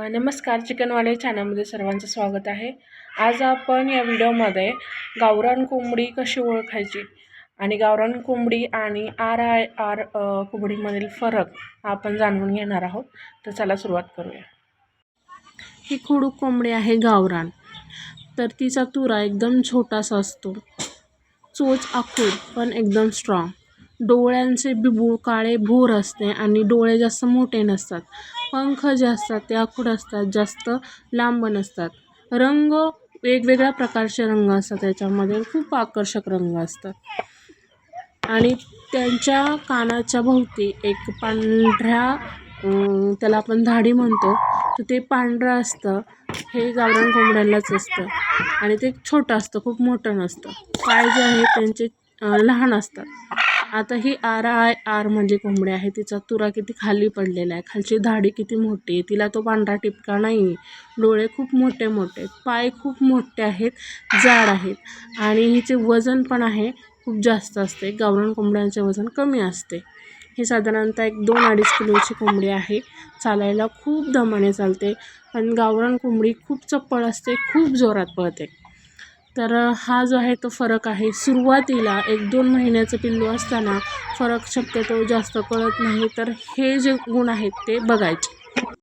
नमस्कार, चिकनवाले चॅनलमध्ये सर्वांचं स्वागत आहे। आज आपण या व्हिडिओमध्ये गावरान कोंबडी कशी ओळखायची आणि गावरान कोंबडी आणि RIR कोंबडीमधील फरक आपण जाणून घेणार आहोत। तर चला सुरुवात करूया। ही खुडूक कोंबडी आहे गावरान। तर तिचा तुरा एकदम छोटासा असतो, चोच आखूड पण एकदम स्ट्रॉंग, डोळ्यांचे बिबूळ काळे भोर असते आणि डोळे जास्त मोठे नसतात, पंख जे असतात ते आखूड असतात, जास्त लांब नसतात, रंग वेगवेगळ्या प्रकारचे रंग असतात, त्याच्यामध्ये खूप आकर्षक रंग असतात आणि त्यांच्या कानाच्या भोवती एक पांढऱ्या त्याला आपण धाडी म्हणतो, तर ते पांढरं असतं। हे गावरान कोंबड्यांनाच असतं आणि ते छोटं असतं, खूप मोठं नसतं। पाय जे आहेत त्यांचे लहान असतात। आता ही RIR म्हणजे कोंबडी आहे, तिचा तुरा किती खाली पडलेला आहे, खालची धाडी किती मोठी आहे, तिला तो पांढरा टिपका नाही, डोळे खूप मोठे मोठे, पाय खूप मोठे आहेत, जाड आहेत आणि हिचे वजन पण आहे खूप जास्त असते। गावरान कोंबड्यांचे वजन कमी असते। ही साधारणतः 1-2-2.5 किलोची कोंबडी आहे। चालायला खूप दमाने चालते, पण गावरान कोंबडी खूप चप्पळ असते, खूप जोरात पळते। तर हा जो आहे तो फरक आहे। सुरुवातीला 1-2 महिन्याचं पिल्लू असताना फरक शक्यतो जास्त कळत नाही, तर हे जे गुण आहेत ते बघायचे।